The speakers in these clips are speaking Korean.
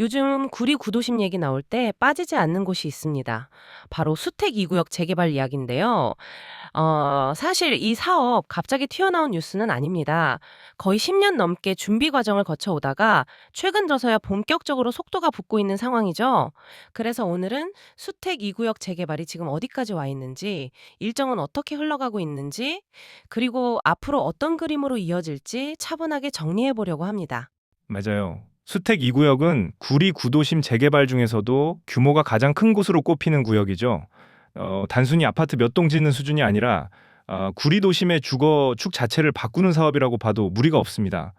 요즘 구리 구도심 얘기 나올 때 빠지지 않는 곳이 있습니다. 바로 수택 2구역 재개발 이야기인데요. 사실 이 사업 갑자기 튀어나온 뉴스는 아닙니다. 거의 10년 넘게 준비 과정을 거쳐오다가 최근 들어서야 본격적으로 속도가 붙고 있는 상황이죠. 그래서 오늘은 수택 2구역 재개발이 지금 어디까지 와 있는지, 일정은 어떻게 흘러가고 있는지, 그리고 앞으로 어떤 그림으로 이어질지 차분하게 정리해 보려고 합니다. 맞아요. 수택 2구역은 구리 구도심 재개발 중에서도 규모가 가장 큰 곳으로 꼽히는 구역이죠. 단순히 아파트 몇 동 짓는 수준이 아니라 구리 도심의 주거축 자체를 바꾸는 사업이라고 봐도 무리가 없습니다.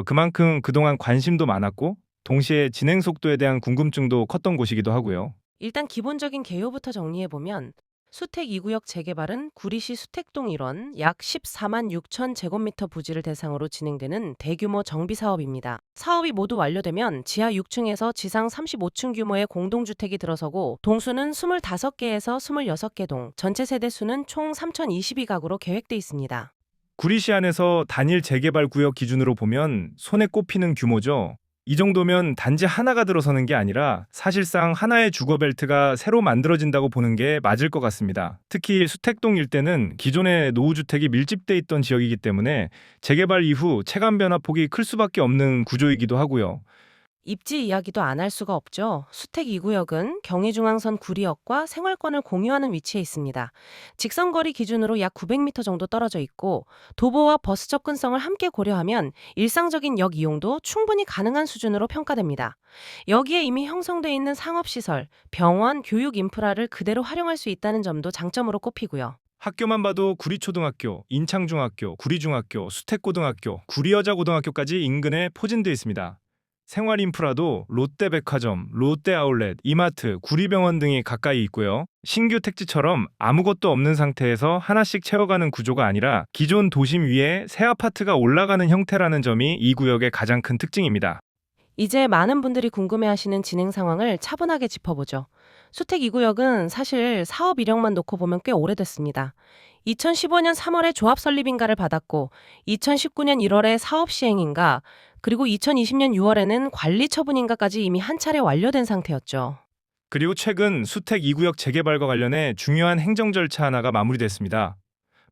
그만큼 그동안 관심도 많았고 동시에 진행 속도에 대한 궁금증도 컸던 곳이기도 하고요. 일단 기본적인 개요부터 정리해보면 수택 2구역 재개발은 구리시 수택동 일원 약 14만 6천 제곱미터 부지를 대상으로 진행되는 대규모 정비 사업입니다. 사업이 모두 완료되면 지하 6층에서 지상 35층 규모의 공동주택이 들어서고 동수는 25개에서 26개 동, 전체 세대수는 총 3,022가구로 계획돼 있습니다. 구리시 안에서 단일 재개발 구역 기준으로 보면 손에 꼽히는 규모죠. 이 정도면 단지 하나가 들어서는 게 아니라 사실상 하나의 주거벨트가 새로 만들어진다고 보는 게 맞을 것 같습니다. 특히 수택동 일대는 기존의 노후주택이 밀집돼 있던 지역이기 때문에 재개발 이후 체감 변화폭이 클 수밖에 없는 구조이기도 하고요. 입지 이야기도 안 할 수가 없죠. 수택 2구역은 경의중앙선 구리역과 생활권을 공유하는 위치에 있습니다. 직선거리 기준으로 약 900m 정도 떨어져 있고 도보와 버스 접근성을 함께 고려하면 일상적인 역 이용도 충분히 가능한 수준으로 평가됩니다. 여기에 이미 형성돼 있는 상업시설, 병원, 교육 인프라를 그대로 활용할 수 있다는 점도 장점으로 꼽히고요. 학교만 봐도 구리초등학교, 인창중학교, 구리중학교, 수택고등학교, 구리여자고등학교까지 인근에 포진되어 있습니다. 생활 인프라도 롯데백화점, 롯데아울렛, 이마트, 구리병원 등이 가까이 있고요. 신규 택지처럼 아무것도 없는 상태에서 하나씩 채워가는 구조가 아니라 기존 도심 위에 새 아파트가 올라가는 형태라는 점이 이 구역의 가장 큰 특징입니다. 이제 많은 분들이 궁금해하시는 진행 상황을 차분하게 짚어보죠. 수택 2구역은 사실 사업 이력만 놓고 보면 꽤 오래됐습니다. 2015년 3월에 조합 설립인가를 받았고 2019년 1월에 사업 시행인가 그리고 2020년 6월에는 관리 처분인가까지 이미 한 차례 완료된 상태였죠. 그리고 최근 수택 2구역 재개발과 관련해 중요한 행정 절차 하나가 마무리됐습니다.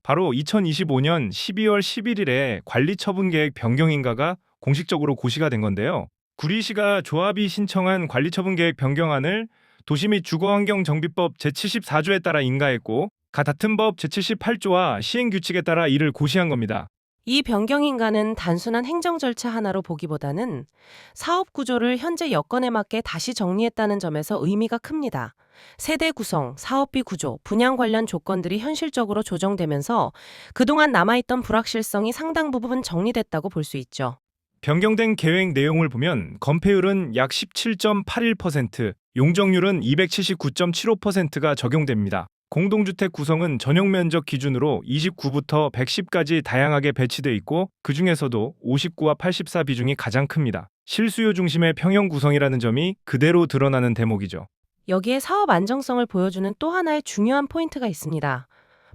바로 2025년 12월 11일에 관리처분계획 변경인가가 공식적으로 고시가 된 건데요. 구리시가 조합이 신청한 관리처분계획 변경안을 도시 및 주거환경정비법 제74조에 따라 인가했고 같은 법 제78조와 시행규칙에 따라 이를 고시한 겁니다. 이 변경인가는 단순한 행정 절차 하나로 보기보다는 사업 구조를 현재 여건에 맞게 다시 정리했다는 점에서 의미가 큽니다. 세대 구성, 사업비 구조, 분양 관련 조건들이 현실적으로 조정되면서 그동안 남아있던 불확실성이 상당 부분 정리됐다고 볼 수 있죠. 변경된 계획 내용을 보면 건폐율은 약 17.81%, 용적률은 279.75%가 적용됩니다. 공동주택 구성은 전용 면적 기준으로 29부터 110까지 다양하게 배치돼 있고 그중에서도 59와 84 비중이 가장 큽니다. 실수요 중심의 평형 구성이라는 점이 그대로 드러나는 대목이죠. 여기에 사업 안정성을 보여주는 또 하나의 중요한 포인트가 있습니다.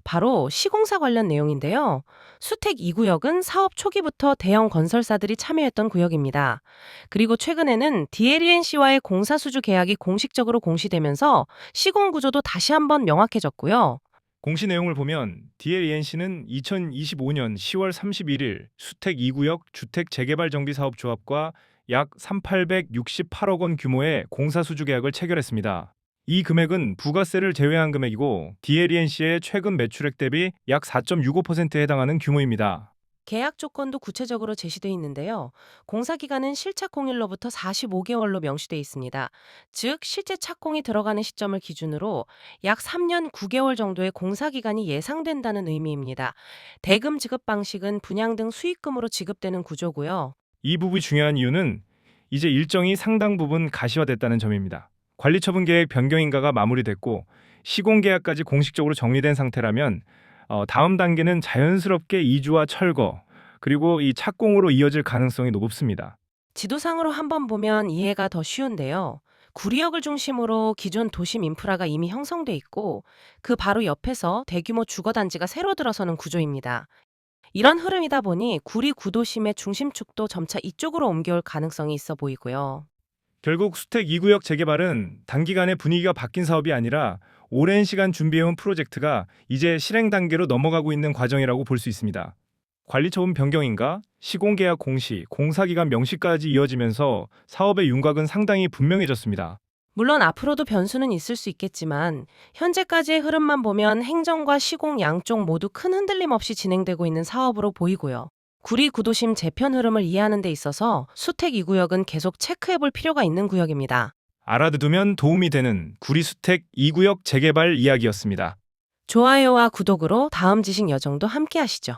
바로 시공사 관련 내용인데요. 수택 2구역은 사업 초기부터 대형 건설사들이 참여했던 구역입니다. 그리고 최근에는 DLNC와의 공사 수주 계약이 공식적으로 공시되면서 시공 구조도 다시 한번 명확해졌고요. 공시 내용을 보면 DLENC는 2025년 10월 31일 수택 2구역 주택 재개발 정비 사업 조합과 약 3,868억 원 규모의 공사 수주 계약을 체결했습니다. 이 금액은 부가세를 제외한 금액이고 DLENC의 최근 매출액 대비 약 4.65%에 해당하는 규모입니다. 계약 조건도 구체적으로 제시돼 있는데요. 공사 기간은 실착 공일로부터 45개월로 명시돼 있습니다. 즉 실제 착공이 들어가는 시점을 기준으로 약 3년 9개월 정도의 공사 기간이 예상된다는 의미입니다. 대금 지급 방식은 분양 등 수익금으로 지급되는 구조고요. 이 부분이 중요한 이유는 이제 일정이 상당 부분 가시화됐다는 점입니다. 관리처분 계획 변경인가가 마무리됐고 시공계약까지 공식적으로 정리된 상태라면 다음 단계는 자연스럽게 이주와 철거 그리고 이 착공으로 이어질 가능성이 높습니다. 지도상으로 한번 보면 이해가 더 쉬운데요. 구리역을 중심으로 기존 도심 인프라가 이미 형성돼 있고 그 바로 옆에서 대규모 주거단지가 새로 들어서는 구조입니다. 이런 흐름이다 보니 구리 구도심의 중심축도 점차 이쪽으로 옮겨올 가능성이 있어 보이고요. 결국 수택 2구역 재개발은 단기간에 분위기가 바뀐 사업이 아니라 오랜 시간 준비해온 프로젝트가 이제 실행 단계로 넘어가고 있는 과정이라고 볼 수 있습니다. 관리처분 변경인가, 시공계약 공시, 공사기간 명시까지 이어지면서 사업의 윤곽은 상당히 분명해졌습니다. 물론 앞으로도 변수는 있을 수 있겠지만 현재까지의 흐름만 보면 행정과 시공 양쪽 모두 큰 흔들림 없이 진행되고 있는 사업으로 보이고요. 구리 구도심 재편 흐름을 이해하는 데 있어서 수택 2구역은 계속 체크해볼 필요가 있는 구역입니다. 알아두면 도움이 되는 구리수택 2구역 재개발 이야기였습니다. 좋아요와 구독으로 다음 지식 여정도 함께 하시죠.